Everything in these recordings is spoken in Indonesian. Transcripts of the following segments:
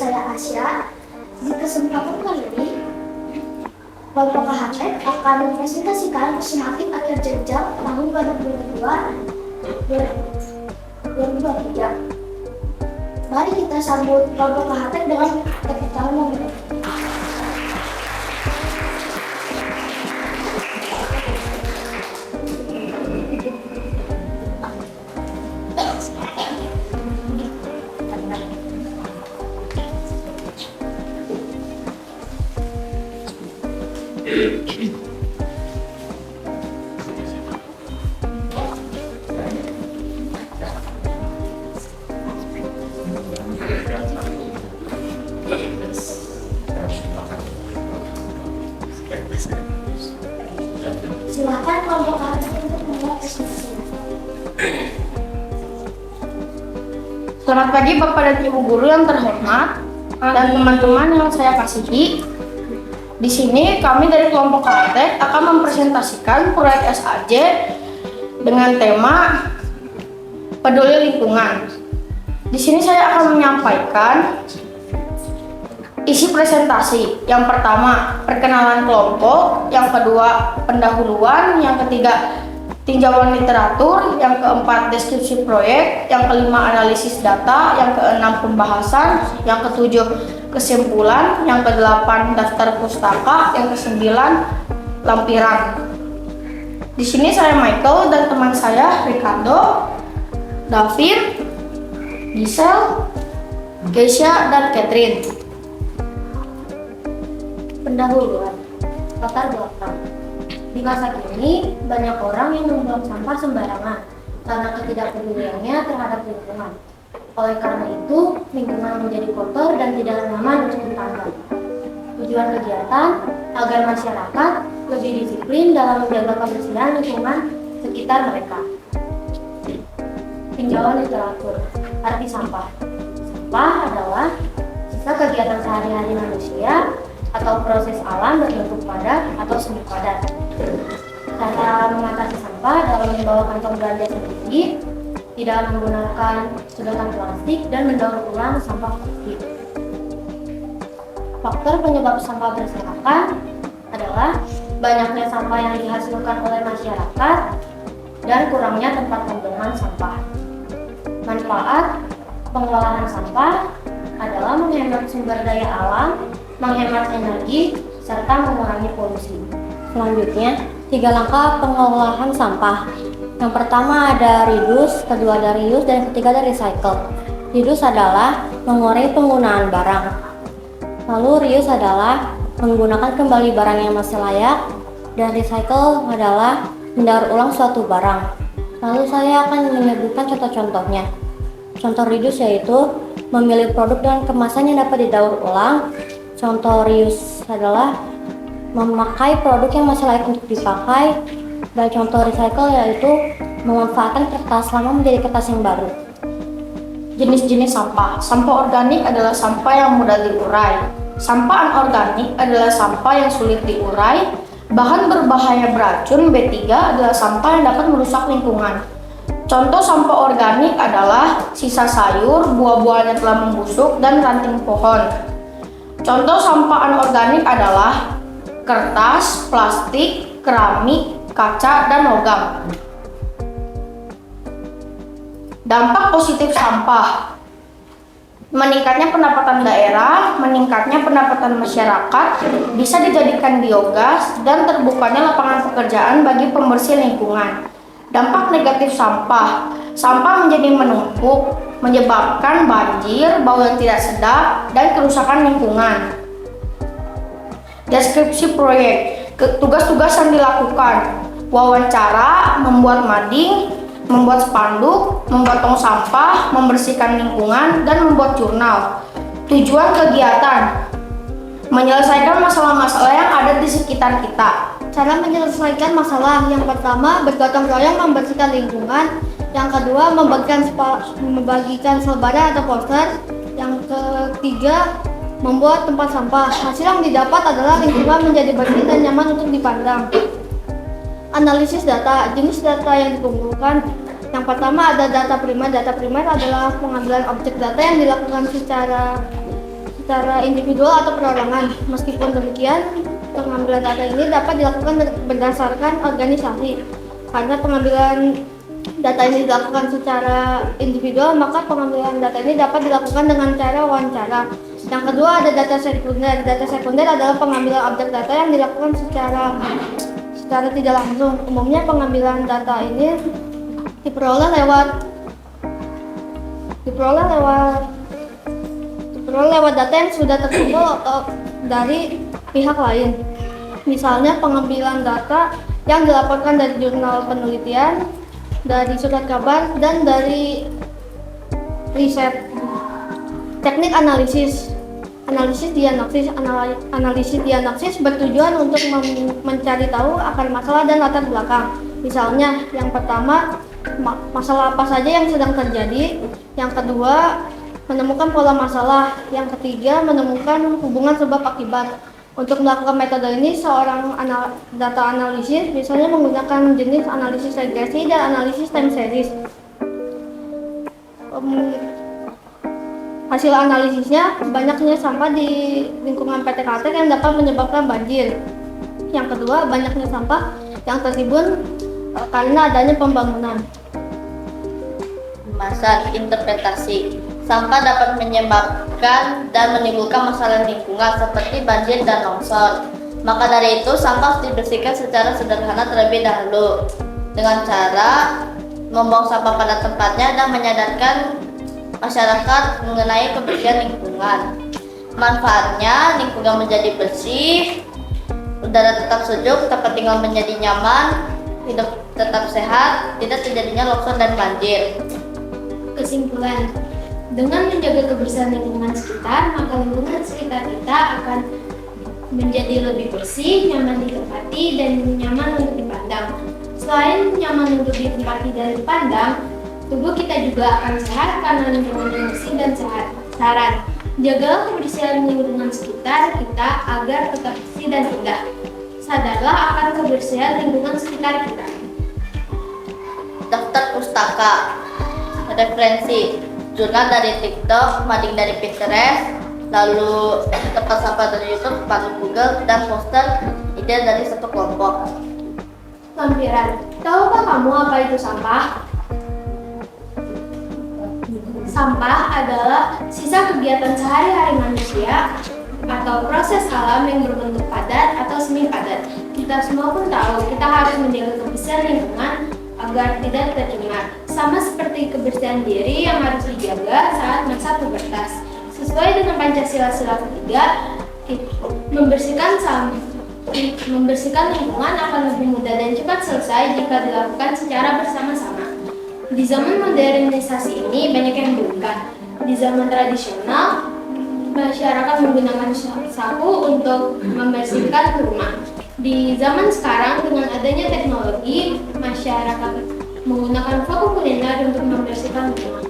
saya Asya. Di kesempatan kali ini, kelompok KHT akan mempresentasikan sistematik akhir jenjang tahun 2023. Mari kita sambut kelompok KHT dengan tepuk tangan yang meriah. Silakan kelompok KHT untuk memulai presentasinya. Selamat pagi Bapak dan Ibu guru yang terhormat dan teman-teman yang saya kasihi. Di sini kami dari kelompok KHT akan mempresentasikan proyek SAJ dengan tema peduli lingkungan. Di sini saya akan menyampaikan isi presentasi. Yang pertama, perkenalan kelompok. Yang kedua, pendahuluan. Yang ketiga, tinjauan literatur. Yang keempat, deskripsi proyek. Yang kelima, analisis data. Yang keenam, pembahasan. Yang ketujuh, kesimpulan. Yang kedelapan, daftar pustaka. Yang kesembilan, lampiran. Di sini saya Michael dan teman saya Ricardo, David, Giselle, Keisha, dan Catherine. Pendahuluan, latar belakang. Di masa kini, banyak orang yang membuang sampah sembarangan karena ketidakpeduliannya terhadap lingkungan. Oleh karena itu, lingkungan menjadi kotor dan tidak nyaman untuk dipandang. Tujuan kegiatan agar masyarakat lebih disiplin dalam menjaga kebersihan lingkungan sekitar mereka. Tinjauan literatur. Arti sampah. Sampah adalah sisa kegiatan sehari-hari manusia atau proses alam berbentuk padat atau semi padat. Cara mengatasi sampah dalam membawa kantong belanja sendiri, tidak menggunakan sedotan plastik, dan mendaur ulang sampah plastik. Faktor penyebab sampah berserakan adalah banyaknya sampah yang dihasilkan oleh masyarakat dan kurangnya tempat pembuangan sampah. Manfaat pengolahan sampah adalah menghemat sumber daya alam, menghemat energi, serta mengurangi polusi. Selanjutnya, 3 langkah pengolahan sampah. Yang pertama ada reduce, kedua ada reuse, dan ketiga ada recycle. Reduce adalah mengurangi penggunaan barang. Lalu reuse adalah menggunakan kembali barang yang masih layak, dan recycle adalah mendaur ulang suatu barang. Lalu saya akan menyebutkan contoh-contohnya. Contoh reduce yaitu memilih produk dengan kemasan yang dapat didaur ulang. Contoh reuse adalah memakai produk yang masih layak untuk dipakai, dan contoh recycle yaitu memanfaatkan kertas lama menjadi kertas yang baru. Jenis-jenis sampah. Sampah organik adalah sampah yang mudah diurai. Sampah anorganik adalah sampah yang sulit diurai. Bahan berbahaya beracun B3 adalah sampah yang dapat merusak lingkungan. Contoh sampah organik adalah sisa sayur, buah-buahan yang telah membusuk, dan ranting pohon. Contoh sampah anorganik adalah kertas, plastik, keramik, kaca, dan logam. Dampak positif sampah. Meningkatnya pendapatan daerah, meningkatnya pendapatan masyarakat, bisa dijadikan biogas, dan terbukanya lapangan pekerjaan bagi pembersih lingkungan. Dampak negatif sampah. Sampah menjadi menumpuk, menyebabkan banjir, bau yang tidak sedap, dan kerusakan lingkungan. Deskripsi proyek. Tugas-tugas yang dilakukan: wawancara, membuat mading, membuat spanduk, membuat tong sampah, membersihkan lingkungan, dan membuat jurnal. Tujuan kegiatan: menyelesaikan masalah-masalah yang ada di sekitar kita. Cara menyelesaikan masalah: yang pertama, bergotong royong membersihkan lingkungan. Yang kedua, membagikan selebaran atau poster. Yang ketiga, membuat tempat sampah. Hasil yang didapat adalah lingkungan menjadi bersih dan nyaman untuk dipandang. Analisis data. Jenis data yang dikumpulkan: yang pertama ada data primer. Data primer adalah pengambilan objek data yang dilakukan secara secara individual atau perorangan. Meskipun demikian, pengambilan data ini dapat dilakukan berdasarkan organisasi. Karena pengambilan data ini dilakukan secara individual, maka pengambilan data ini dapat dilakukan dengan cara wawancara. Yang kedua ada data sekunder. Data sekunder adalah pengambilan objek data yang dilakukan secara tidak langsung. Umumnya pengambilan data ini diperoleh lewat data yang sudah terkumpul atau dari pihak lain. Misalnya pengambilan data yang dilaporkan dari jurnal penelitian, dari surat kabar, dan dari riset. Teknik analisis diagnosis bertujuan untuk mencari tahu akar masalah dan latar belakang. Misalnya, yang pertama, masalah apa saja yang sedang terjadi. Yang kedua, menemukan pola masalah. Yang ketiga, menemukan hubungan sebab akibat. Untuk melakukan metode ini, seorang data analisis misalnya menggunakan jenis analisis regresi dan analisis time series. Hasil analisisnya, banyaknya sampah di lingkungan PT Kaltek yang dapat menyebabkan banjir. Yang kedua, banyaknya sampah yang tertimbun karena adanya pembangunan. Pembahasan interpretasi. Sampah dapat menyebabkan dan menimbulkan masalah lingkungan seperti banjir dan longsor. Maka dari itu, sampah harus dibersihkan secara sederhana terlebih dahulu dengan cara membuang sampah pada tempatnya dan menyadarkan masyarakat mengenai kebersihan lingkungan. Manfaatnya, lingkungan menjadi bersih, udara tetap sejuk, tempat tinggal menjadi nyaman, hidup tetap sehat, tidak terjadinya longsor dan banjir. Kesimpulan, dengan menjaga kebersihan lingkungan sekitar, maka lingkungan sekitar kita akan menjadi lebih bersih, nyaman ditempati, dan nyaman untuk dipandang. Selain nyaman untuk ditempati dan dipandang, tubuh kita juga akan sehat karena lingkungan yang bersih dan sehat. Saran, jagalah kebersihan lingkungan sekitar kita agar tetap bersih dan indah. Sadarlah akan kebersihan lingkungan sekitar kita. Daftar pustaka. Referensi: jurnal dari TikTok, mading dari Pinterest, lalu tempat sampah dari YouTube, panel Google, dan poster ide dari satu kelompok. Lampiran, tahukah kamu apa itu sampah? Sampah adalah sisa kegiatan sehari-hari manusia atau proses alam yang berbentuk padat atau semi padat. Kita semua pun tahu kita harus menjaga kebersihan lingkungan agar tidak tercemar. Sama seperti kebersihan diri yang harus dijaga saat masa pubertas. Sesuai dengan Pancasila Sila ketiga, membersihkan lingkungan akan lebih mudah dan cepat selesai jika dilakukan secara bersama-sama. Di zaman modernisasi ini banyak yang berubah. Di zaman tradisional, masyarakat menggunakan sapu untuk membersihkan rumah. Di zaman sekarang, dengan adanya teknologi, masyarakat menggunakan vakum cleaner untuk membersihkan rumah.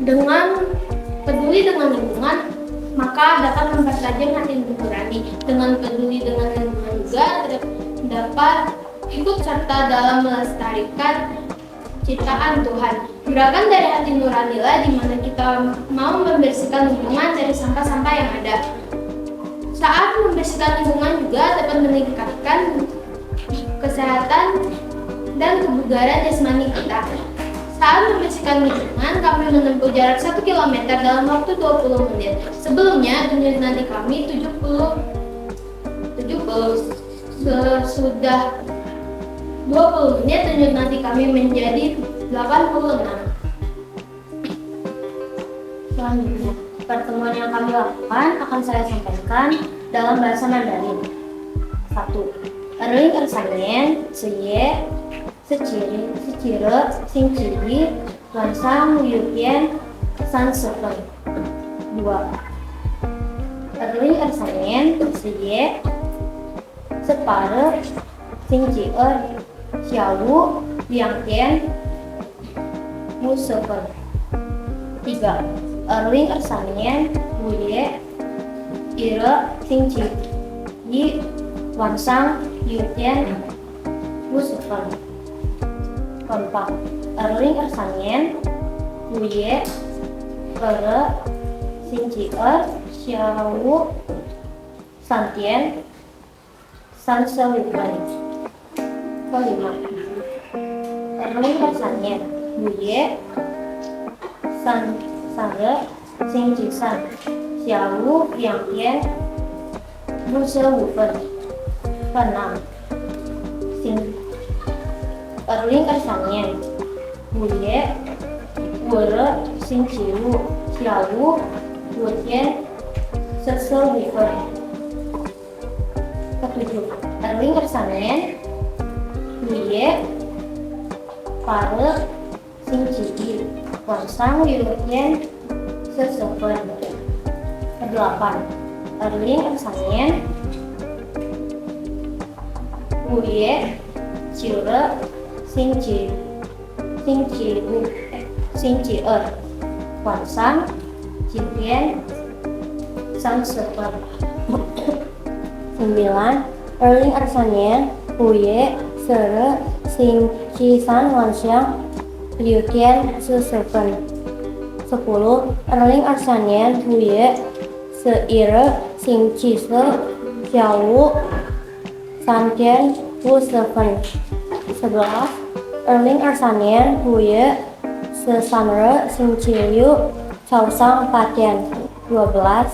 Dengan peduli dengan lingkungan, maka dapat mempertajam hati nurani. Dengan peduli dengan lingkungan juga dapat ikut serta dalam melestarikan ciptaan Tuhan. Gerakan dari hati nuranilah di mana kita mau membersihkan lingkungan dari sampah-sampah yang ada. Saat membersihkan lingkungan juga dapat meningkatkan kesehatan dan kebugaran jasmani kita. Saat membersihkan lingkungan, kami menempuh jarak 1 km dalam waktu 20 menit. Sebelumnya, tunjuk nadi kami 70. Sesudah 20 menit, tunjuk nadi kami menjadi 86. Selanjutnya, pertemuan yang kami lakukan akan saya sampaikan dalam bahasa Mandarin. 1. Erling ersangen, seye, seciri, secire, singciri, lansang, yukien, san sepen. 2. Erling ersangen, seye, separe, singcier, xiawu, liangtian, musepen. 3. Erling ersangen, buye, ire, singci, yi, wansang, yutien, musepen. 4. Erling ersangen, 五爷二星期二下午3点35分。kelima, Erling Persanian 五月3日星期三下午2点55分。keenam, Erling Persanian 五月星期五下午5点45分。ketujuh, Erling Persanian 五月星期一晚上6点40分。kedelapan, Erling Persanian 五月星期二晚上9点30分。9. Erling Persanian 五月星期三晚上6点40分。10. Erling Persanian 五月星期四下午3点50分。11. Erling Persanian 五月星期六早上8点12.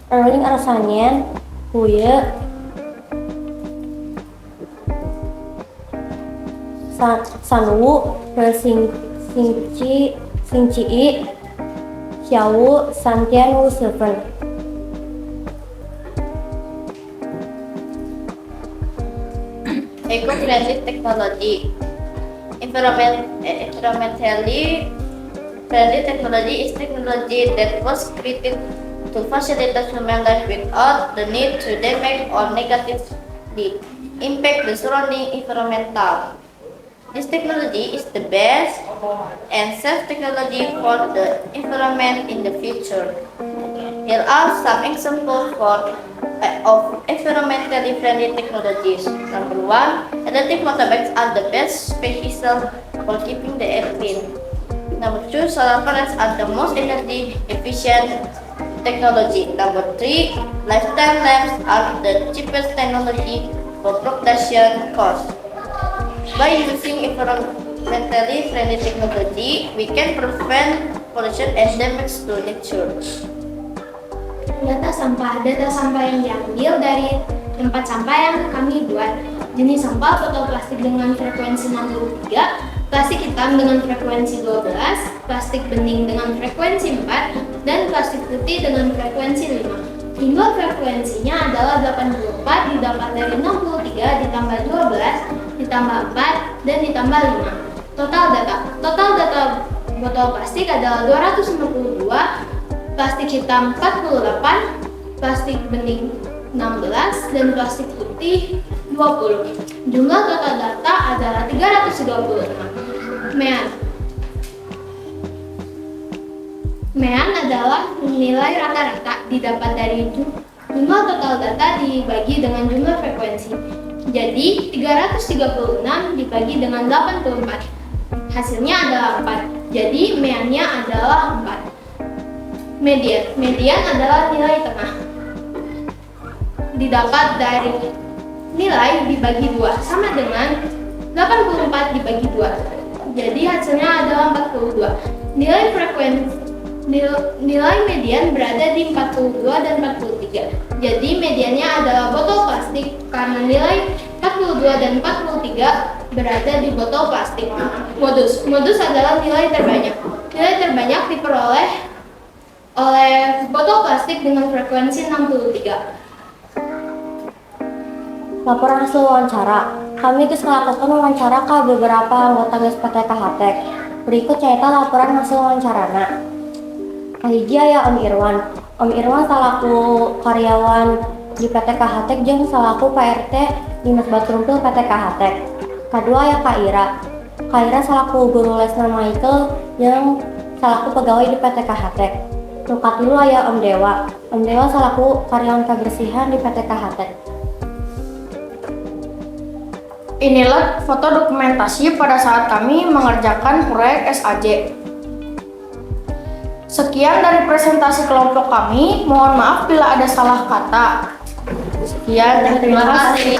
Erling Persanian 五月星期一下午3点50分。Eco-friendly technology. Environmentally friendly technology is technology that was created to facilitate human life without the need to damage or negatively impact the surrounding environmental. This technology is the best and safe technology for the environment in the future. Here are some examples of environmentally friendly technologies. Number 1, electric motorbikes are the best species for keeping the air clean. Number 2, solar panels are the most energy efficient technology. Number 3, lifetime lamps are the cheapest technology for production cost. By using environmentally friendly technology, we can prevent pollution and damage to nature. Data sampah yang diambil dari tempat sampah yang kami buat. Jenis sampah botol plastik dengan frekuensi 63, plastik hitam dengan frekuensi 12, plastik bening dengan frekuensi 4, dan plastik putih dengan frekuensi 5. Jumlah frekuensinya adalah 84 didapat dari 63 ditambah 12 ditambah 4 dan ditambah 5. Total data botol plastik adalah 252, plastik hitam 48, plastik bening 16, dan plastik putih 20. Jumlah total data adalah 326. Mean adalah nilai rata-rata didapat dari jumlah total data dibagi dengan jumlah frekuensi. Jadi 336 dibagi dengan 84. Hasilnya adalah 4. Jadi meannya adalah 4. Median adalah nilai tengah. Didapat dari nilai dibagi 2 sama dengan 84 dibagi 2. Jadi hasilnya adalah 42. Nilai median berada di 42 dan 43. Jadi mediannya adalah botol plastik karena nilai 42 dan 43 berada di botol plastik. Modus adalah nilai terbanyak. Nilai terbanyak diperoleh oleh botol plastik dengan frekuensi 63. Laporan hasil wawancara. Kami geus ngelakukan wawancara ke beberapa anggota geus PT KHTek. Berikut nyaeta laporan hasil wawancarana. Kahiji aya Om Irwan. Om Irwan salaku karyawan di PT KHTek jeung salaku PRT Dinas Baturumpil PT KHTek. Kadua aya Kak Ira. Kak Ira salaku guru lesna Michael jeung salaku pegawai di PT KHTek. Nu katilu aya Om Dewa. Om Dewa salaku karyawan kebersihan di PT KHTek. Inilah foto dokumentasi pada saat kami mengerjakan proyek SAJ. Sekian dari presentasi kelompok kami. Mohon maaf bila ada salah kata. Sekian, terima kasih.